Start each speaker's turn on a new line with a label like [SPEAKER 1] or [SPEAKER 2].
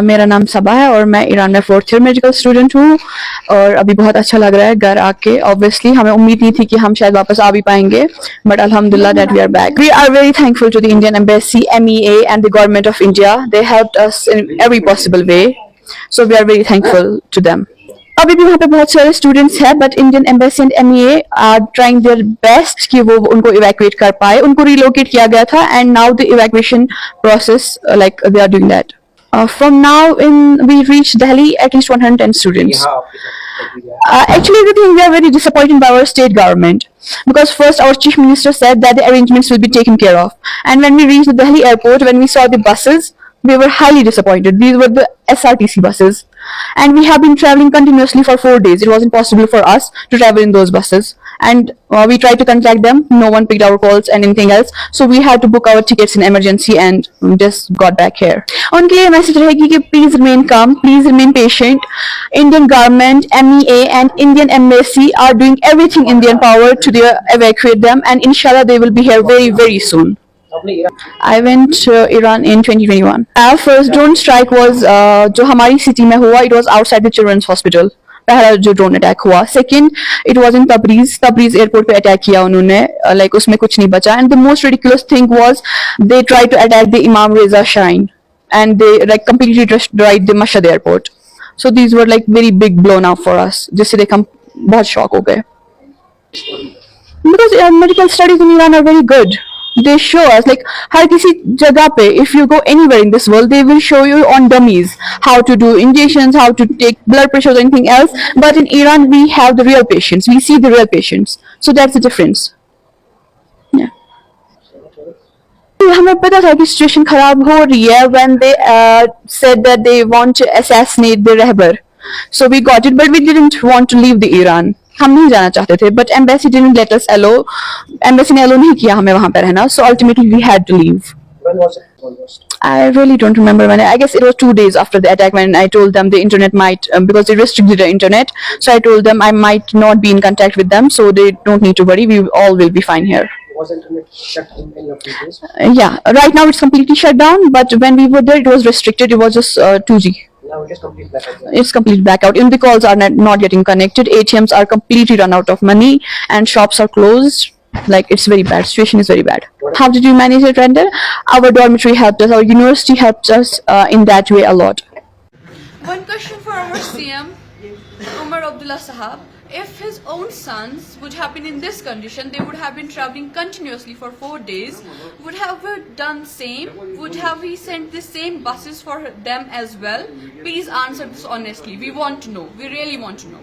[SPEAKER 1] मेरा नाम सबा है और मैं ईरान में 4th ईयर मेडिकल स्टूडेंट हूँ और अभी बहुत अच्छा लग रहा है घर आके। ऑब्वियसली हमें उम्मीद नहीं थी कि हम शायद वापस आ भी पाएंगे, बट अल्हम्दुलिल्लाह that we are back. We are very thankful to the Indian embassy, MEA and the government of India. They helped us in every possible way, so we are very thankful to them. अभी भी वहाँ पे बहुत सारे students हैं, but Indian embassy and MEA are trying their best कि वो उनको इवैक्यूएट कर पाए। उनको रिलोकेट किया गया था and now the evacuation process like they are doing that. From now in, we reached Delhi at least 110 students. Actually, we think we are very disappointed by our state government because first our chief minister said that the arrangements will be taken care of, and when we reached the Delhi airport, when we saw the buses, we were highly disappointed. These were the SRTC buses, and we have been traveling continuously for 4 days. It wasn't possible for us to travel in those buses, and we tried to contact them. No one picked our calls and anything else, so we had to book our tickets in emergency and just got back here. उनके लिए message रहेगी कि please remain calm, please remain patient. Indian government, MEA and Indian embassy are doing everything in their power to evacuate them, and inshallah they will be here very very soon. I went to Iran in 2021. Our first drone strike was जो हमारी city में हुआ, it was outside the children's hospital. पहला जो drone attack हुआ. Second it was in Tabriz airport पे attack किया उन्होंने, लाइक उसमें कुछ नहीं बचा. And the most ridiculous thing was they try to attack the Imam Reza shrine and they like completely destroyed the Mashhad airport. So these were like very big blown up for us, जिससे देख हम बहुत shock हो गए. Because medical studies in Iran are very good. They show us like हर किसी जगह पे, if you go anywhere in this world, they will show you on dummies how to do injections, how to take blood pressure or anything else. But in Iran, we have the real patients. We see the real patients. So that's the difference. Yeah. हमें पता था कि situation खराब हो रही है when they said that they want to assassinate the रहबर. So we got it, but we didn't want to leave the Iran. हम नहीं जाना चाहते थे, but embassy didn't let us allow. Embassy ने allow नहीं किया हमें वहाँ पे रहना. So ultimately we had to leave.
[SPEAKER 2] When was it almost?
[SPEAKER 1] I really don't remember when. I guess it was 2 days after the attack when I told them the internet might, because they restricted the internet. So I told them I might not be in contact with them, so they don't need to worry. We all will be fine here.
[SPEAKER 2] Was internet shut in any of these days?
[SPEAKER 1] Yeah, right now it's completely shut down, but when we were there, it was restricted. It was just 2G.
[SPEAKER 2] Now it is complete blackout.
[SPEAKER 1] It's complete blackout. And the calls are not getting connected. ATMs are completely run out of money, and shops are closed. Like, it's very bad. Situation is very bad. How did you manage it, Render? Our dormitory helped us. Our university helped us in that way a lot.
[SPEAKER 3] One question for our CM, Umar Abdullah Sahab. If his own sons would have been in this condition, they would have been traveling continuously for 4 days. Would have we done same? Would have we sent the same buses for them as well? Please answer this honestly. We want to know. We really want to know.